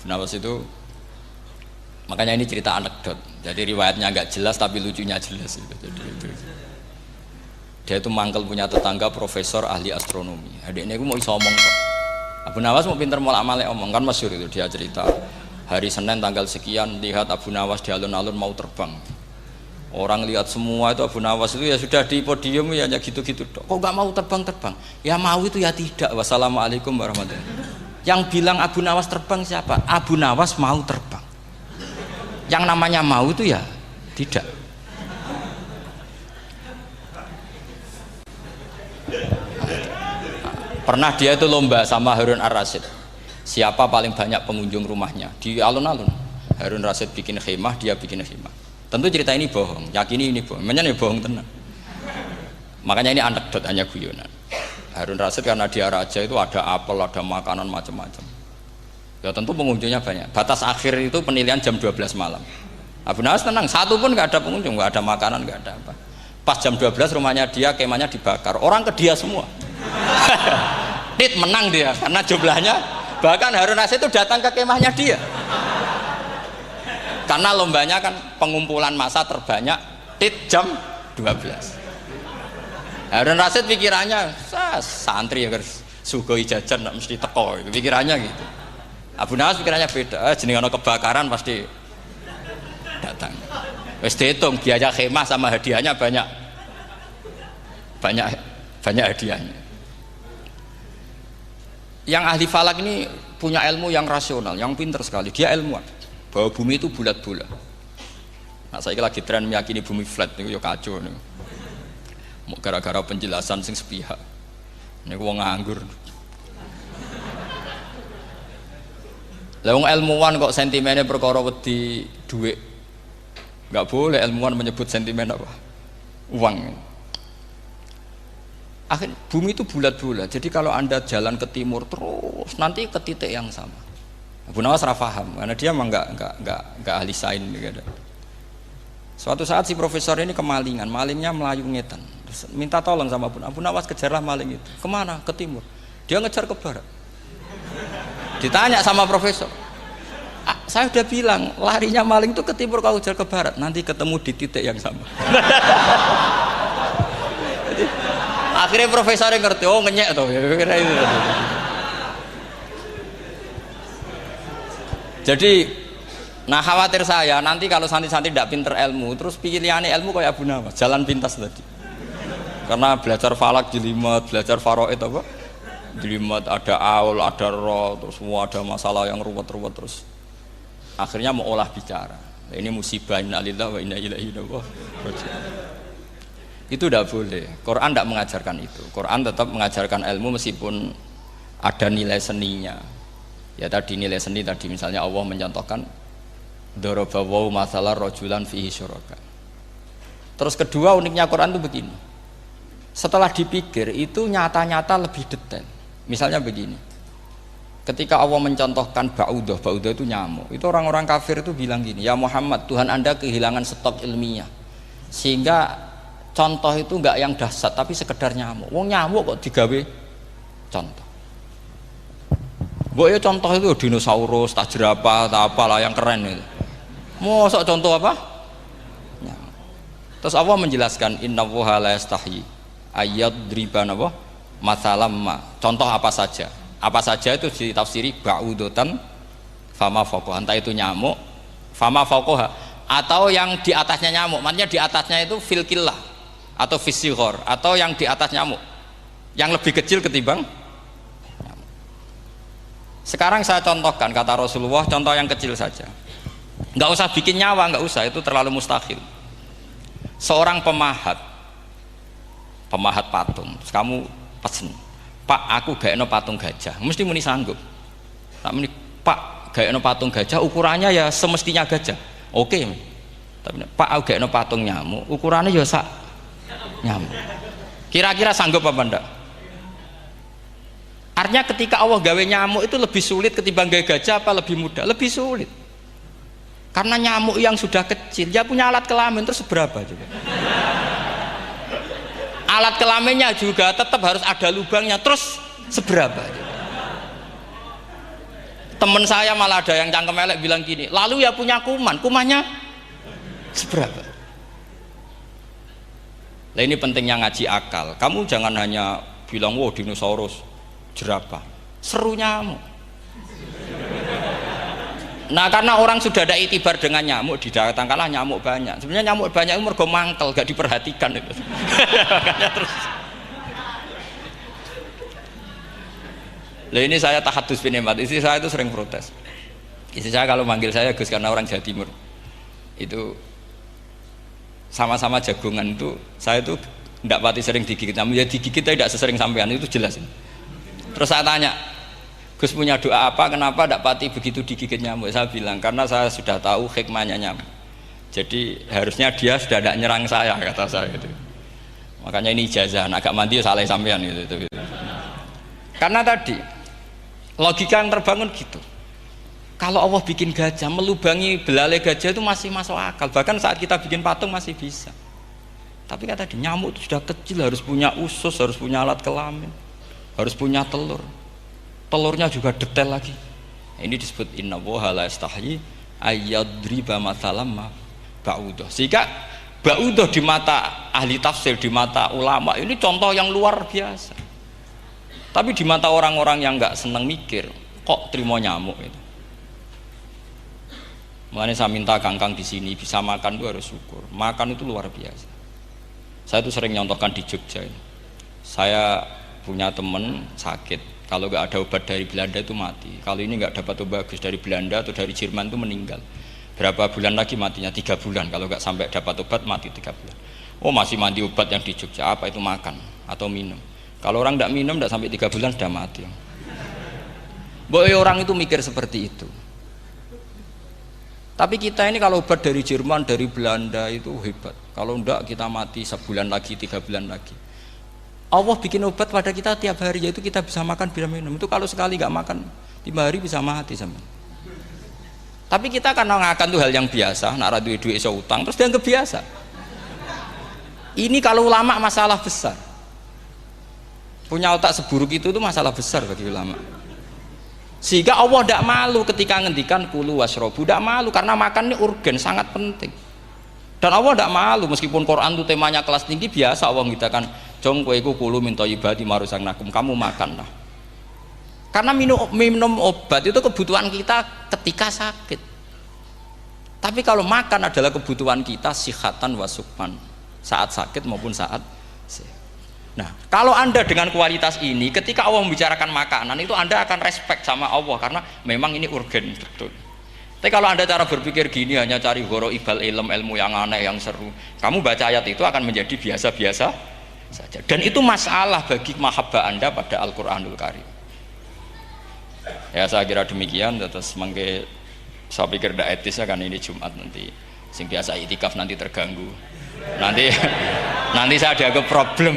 Abu Nawas itu, makanya ini cerita anekdot. Jadi riwayatnya agak jelas tapi lucunya jelas itu. Jadi itu. Dia itu mangkel punya tetangga profesor ahli astronomi. Adiknya itu mau iso omong kok. Abu Nawas mau pinter molak-malik omong kan masyhur itu dia cerita. Hari Senin tanggal sekian lihat Abu Nawas di alun-alun mau terbang. Orang lihat semua itu Abu Nawas itu ya sudah di podium ya hanya gitu-gitu. Kok nggak mau terbang-terbang? Ya mau itu ya tidak. Wassalamualaikum warahmatullahi wabarakatuh. Yang bilang Abu Nawas terbang siapa? Abu Nawas mau terbang. Yang namanya mau itu ya tidak. Pernah dia itu lomba sama Harun Ar-Rasyid. Siapa paling banyak pengunjung rumahnya di alun-alun? Harun Rasyid bikin khemah, dia bikin khemah. Tentu cerita ini bohong, yakini ini bohong. Makanya ini bohong tenang. Makanya ini anekdot, hanya guyonan. Harun Rasyid karena dia raja itu ada apel, ada makanan macam-macam. Ya tentu pengunjungnya banyak. Batas akhir itu penilaian jam 12 malam. Abu Nawas tenang, satu pun nggak ada pengunjung, nggak ada makanan, nggak ada apa. Pas jam 12 rumahnya dia, kemahnya dibakar. Orang ke dia semua. Tit menang dia karena jumlahnya. Bahkan Harun Rasyid itu datang ke kemahnya dia. Karena lombanya kan pengumpulan massa terbanyak tit jam 12. Harun Rasyid pikirannya santri ya guys, sugoi jajan nggak mesti teko, pikirannya gitu. Abu Nawas pikirannya beda, jenenge ana kebakaran pasti datang. Wis dihitung biaya khemah sama hadiahnya banyak hadiahnya. Yang ahli falak ini punya ilmu yang rasional, yang pinter sekali. Dia ilmuwan bahwa bumi itu bulat-bulat. Nah, saya lagi tren meyakini bumi flat niku ya kacau niku. Mau gara-gara penjelasan sing sepihak. Niku wong nganggur. Lah wong ilmuwan kok sentimennya perkara wedi dhuwit. Enggak boleh ilmuwan menyebut sentimen apa? Uang. Akhir bumi itu bulat-bulat. Jadi kalau Anda jalan ke timur terus nanti ke titik yang sama. Abu Nawas paham karena dia memang enggak ahli sains gitu. Suatu saat si profesor ini kemalingan, malingnya melayu ngetan. Terus minta tolong sama Abu Nawas, kejarlah maling itu. Kemana? Ke timur. Dia ngejar ke barat. Ditanya sama profesor, saya udah bilang larinya maling itu ke timur, kau kejar ke barat, nanti ketemu di titik yang sama. Jadi, akhirnya profesor yang ngerti, oh ngenyek tuh. Jadi, nah khawatir saya nanti kalau santri-santri tidak pinter ilmu, terus pilihannya ilmu kayak Abu Nawas, jalan pintas tadi. Karena belajar falak jelimet, belajar faraid apa? Jelimet, ada aul, ada roh, terus semua ada masalah yang ruwet-ruwet terus. Akhirnya mau olah bicara. Ini musibah innalillahi wa inna ilaihi raji'un. Itu tidak boleh. Quran tidak mengajarkan itu. Quran tetap mengajarkan ilmu meskipun ada nilai seninya. Ya tadi nilai seni tadi misalnya Allah mencontohkan daraba wa masalah rajulan fihi syuraka. Terus kedua uniknya Quran itu begini. Setelah dipikir itu nyata-nyata lebih detail. Misalnya begini. Ketika Allah mencontohkan ba'udah itu nyamuk. Itu orang-orang kafir itu bilang gini, "Ya Muhammad, Tuhan Anda kehilangan stok ilmiah. Sehingga contoh itu enggak yang dahsyat tapi sekedar nyamuk. Wong nyamuk kok digawe contoh. Ya contoh itu dinosaurus, tak jerapah, tak apalah yang keren itu. Mosok contoh apa? Nyamuk. Terus Allah menjelaskan innallaha la yastahyi ayyadriba apa? Masalam ma. Contoh apa saja? Apa saja itu ditafsiri ba'udatan fama fawqaha. Entah itu nyamuk, fama fawqaha atau yang di atasnya nyamuk. Maksudnya di atasnya itu fil killah atau fisighor atau yang di atas nyamuk. Yang lebih kecil ketimbang nyamuk. Sekarang saya contohkan kata Rasulullah, contoh yang kecil saja. Enggak usah bikin nyawa, enggak usah, itu terlalu mustahil. Seorang pemahat patung, terus kamu pesen, "Pak, aku gaekno patung gajah." Mesti muni sanggup. Tak muni, "Pak, gaekno patung gajah, ukurannya ya semestinya gajah." Oke. Tapi, "Pak, aku gaekno patung nyamuk, ukurannya ya sak nyamuk." Kira-kira sanggup apa enggak? Artinya ketika Allah gawe nyamuk itu lebih sulit ketimbang gawe gajah apa lebih mudah? Lebih sulit. Karena nyamuk yang sudah kecil, dia punya alat kelamin terus seberapa juga? Alat kelaminnya juga tetap harus ada lubangnya terus seberapa juga? Temen saya malah ada yang cangkem elek bilang gini, lalu ya punya kuman, kumannya seberapa? Nah ini pentingnya ngaji akal. Kamu jangan hanya bilang, wow dinosaurus, jerapah, seru nyamuk. Nah karena orang sudah ada itibar dengan nyamuk, didatangkanlah nyamuk banyak. Sebenarnya nyamuk banyak itu mergo mangkel, gak diperhatikan itu. Makanya terus. Lah ini saya tahadus binemat, istri saya itu sering protes. Istri saya kalau manggil saya Gus karena orang Jawa Timur. Itu sama-sama jagongan itu, saya itu tidak pati sering digigit, namun ya digigit tidak sesering sampean, itu jelas. Terus saya tanya, Gus punya doa apa, kenapa tidak pati begitu digigit nyamuk? Saya bilang, karena saya sudah tahu hikmahnya nyamuk. Jadi harusnya dia sudah tidak nyerang saya, kata saya itu. Makanya ini ijazah, agak mandi salah sampean gitu. Karena tadi logika yang terbangun gitu. Kalau Allah bikin gajah, melubangi belalai gajah itu masih masuk akal. Bahkan saat kita bikin patung masih bisa. Tapi kata tadi nyamuk itu sudah kecil, harus punya usus, harus punya alat kelamin, harus punya telur. Telurnya juga detail lagi. Ini disebut innallaha la yastahyi ayyadriba mathalam ba'udah. Sehingga ba'udah di mata ahli tafsir, di mata ulama ini contoh yang luar biasa. Tapi di mata orang-orang yang nggak seneng mikir, kok terima nyamuk itu. Makanya saya minta kangkang di sini bisa makan itu harus syukur. Makan itu luar biasa. Saya tuh sering nyontohkan di Jogja ini. Saya punya temen sakit, kalau nggak ada obat dari Belanda itu mati. Kalau ini nggak dapat obat bagus dari Belanda atau dari Jerman itu meninggal. Berapa bulan lagi matinya? 3 bulan. Kalau nggak sampai dapat obat mati 3 bulan. Oh masih mandi obat yang di Jogja, apa itu makan atau minum? Kalau orang tidak minum, tidak sampai 3 bulan sudah mati. Boy orang itu mikir seperti itu. Tapi kita ini kalau obat dari Jerman, dari Belanda itu hebat. Kalau enggak kita mati sebulan lagi, 3 bulan lagi. Allah bikin obat pada kita tiap hari, yaitu kita bisa makan, bisa minum. Itu kalau sekali nggak makan 5 hari bisa mati sama. Tapi kita karena ngakan itu hal yang biasa, nak duit iso utang, terus dianggap biasa. Ini kalau ulama masalah besar. Punya otak seburuk itu masalah besar bagi ulama. Sehingga Allah tidak malu ketika ngendikan kulu wasrobu, tidak malu karena makan ini urgen, sangat penting. Dan Allah tidak malu meskipun Quran itu temanya kelas tinggi, biasa Allah mengatakan jong kowe kulu min thayyibati maruzaqnakum, kamu makanlah. Karena minum obat itu kebutuhan kita ketika sakit. Tapi kalau makan adalah kebutuhan kita sihatan wasukman, saat sakit maupun saat sehat. Nah, kalau Anda dengan kualitas ini, ketika Allah membicarakan makanan itu Anda akan respect sama Allah karena memang ini urgen betul. Tapi kalau Anda cara berpikir gini, hanya cari horo ibal ilmu yang aneh, yang seru, kamu baca ayat itu akan menjadi biasa-biasa saja. Dan itu masalah bagi mahabbah Anda pada Al-Quranul Karim. Ya saya kira demikian. Terus saya pikir tidak etisnya kan ini Jumat nanti. Sing biasa itikaf nanti terganggu. Nanti saya ada ke problem.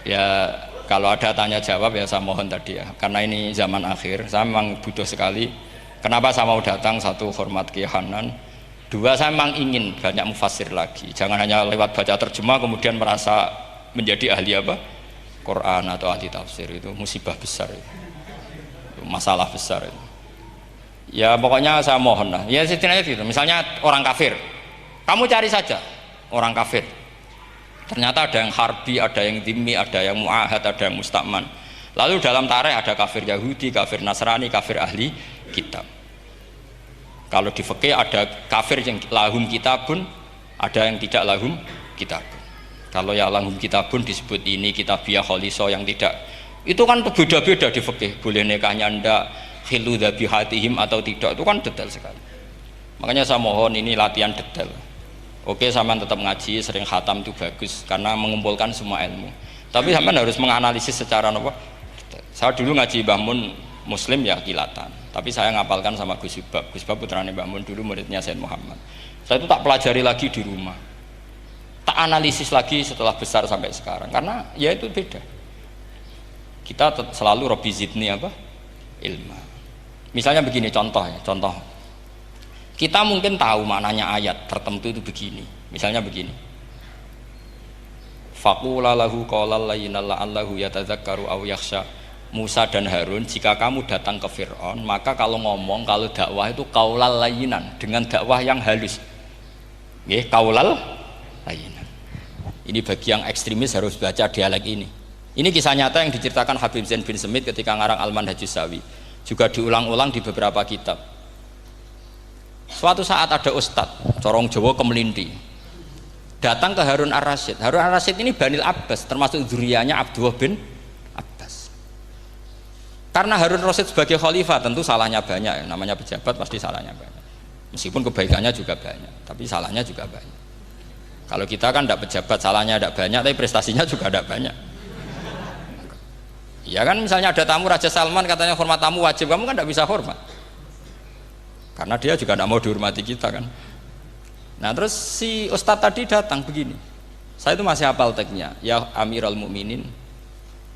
Ya kalau ada tanya jawab ya saya mohon tadi ya, karena ini zaman akhir saya memang butuh sekali. Kenapa saya mau datang? 1, hormat Kiai Hanan. 2, saya memang ingin banyak mufassir lagi, jangan hanya lewat baca terjemah kemudian merasa menjadi ahli apa Quran atau ahli tafsir. Itu musibah besar itu masalah besar itu. Ya pokoknya saya mohon lah ya setidaknya gitu. Misalnya orang kafir, kamu cari saja orang kafir, ternyata ada yang harbi, ada yang dhimmi, ada yang mu'ahad, ada yang mustakman. Lalu dalam tarikh ada kafir Yahudi, kafir Nasrani, kafir ahli kitab. Kalau di fikih ada kafir yang lahum kitabun, ada yang tidak lahum kitabun. Kalau yang lahum kitabun disebut ini kitabiah kholiso, yang tidak itu kan beda-beda di fikih, boleh nikahnya ndak, khilu dhabihatihim atau tidak, itu kan detail sekali. Makanya saya mohon ini latihan detail. Oke, sampean tetap ngaji, sering khatam itu bagus karena mengumpulkan semua ilmu. Tapi sampean harus menganalisis secara apa? Saya dulu ngaji Mbah Mun Muslim ya kilatan. Tapi saya ngapalkan sama Gus Ibab. Gus Ibab putrane Mbah Mun, dulu muridnya Sayyid Muhammad. Saya itu tak pelajari lagi di rumah. Tak analisis lagi setelah besar sampai sekarang karena ya itu beda. Kita selalu Rabbi zidni apa? Ilma. Misalnya begini contoh ya, contoh. Kita mungkin tahu maknanya ayat tertentu itu begini. Misalnya begini. Faqula lahu qawlan layyina la'allahu yatadzakkaru aw yakhsha. Musa dan Harun, jika kamu datang ke Fir'aun, maka kalau ngomong, kalau dakwah itu kaulal layinan, dengan dakwah yang halus. Nggih, kaulal layinan. Ini bagi yang ekstremis harus baca dialek ini. Ini kisah nyata yang diceritakan Habib Zain bin Semit ketika ngarang Al-Manhajus Sawi. Juga diulang-ulang di beberapa kitab. Suatu saat ada ustadz, corong Jawa Kemelinti, datang ke Harun Ar-Rasyid. Harun Ar-Rasyid ini Banil Abbas, termasuk zuriyahnya Abdullah bin Abbas. Karena Harun Ar-Rasyid sebagai khalifah tentu salahnya banyak, namanya pejabat pasti salahnya banyak. Meskipun kebaikannya juga banyak, tapi salahnya juga banyak. Kalau kita kan tidak pejabat, salahnya tidak banyak, tapi prestasinya juga tidak banyak. Ya kan, misalnya ada tamu Raja Salman, katanya hormat tamu wajib, kamu kan tidak bisa hormat. Karena dia juga tidak mau dihormati kita kan. Nah terus si ustadz tadi datang begini, saya itu masih hafal teksnya, ya Amirul Mukminin,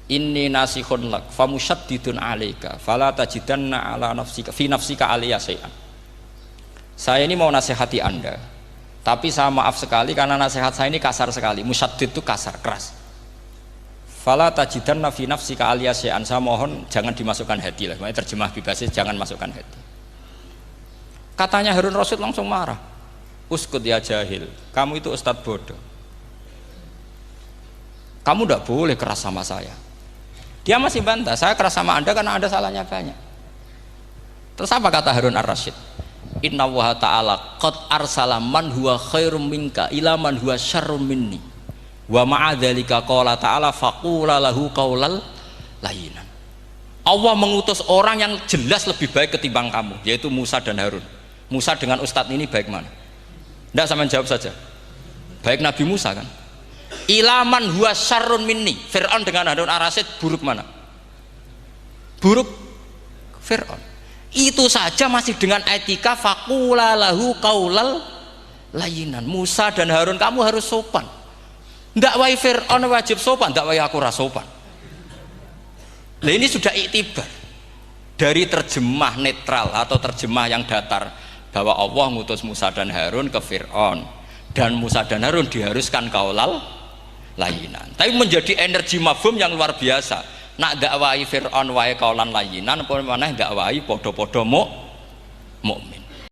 inni nasihun lak, famusyaddidun alaika, fala tajidanna ala nafsika, fi nafsika aliyya syai'an. Saya ini mau nasihati Anda, tapi saya maaf sekali karena nasihat saya ini kasar sekali. Musyaddid itu kasar, keras. Fala tajidanna fi nafsika aliyya syai'an, saya mohon jangan dimasukkan hati lah. Makanya terjemah bebasnya jangan masukkan hati. Katanya Harun Rasyid langsung marah. Uskut ya jahil, kamu itu ustadz bodoh. Kamu tidak boleh keras sama saya. Dia masih bantah, saya keras sama Anda karena Anda salahnya banyak. Terus apa kata Harun Ar-Rasyid? Inna wa ta'ala qad arsala man huwa khairum minka ila man huwa syarrum minni wa ma'adzalika qala ta'ala faqula lahu qaulal layinan. Allah mengutus orang yang jelas lebih baik ketimbang kamu, yaitu Musa dan Harun. Musa dengan ustadz ini baik mana? Tidak, sama jawab saja. Baik Nabi Musa kan? Ilaman huwa syarrun minni. Fir'aun dengan Harun Ar-Rasyid buruk mana? Buruk Fir'aun. Itu saja masih dengan etika faqula lahu qaulal layinan. Musa dan Harun kamu harus sopan. Ndak wae Fir'aun wajib sopan, ndak wae aku ra sopan. Lah ini sudah iktibar dari terjemah netral atau terjemah yang datar bahwa Allah ngutus Musa dan Harun ke Fir'aun dan Musa dan Harun diharuskan kaulal layinan. Tapi menjadi energi mafhum yang luar biasa. Nak dakwai Fir'aun wae kaulan layinan, apa maneh dakwai podo-podo mukmin.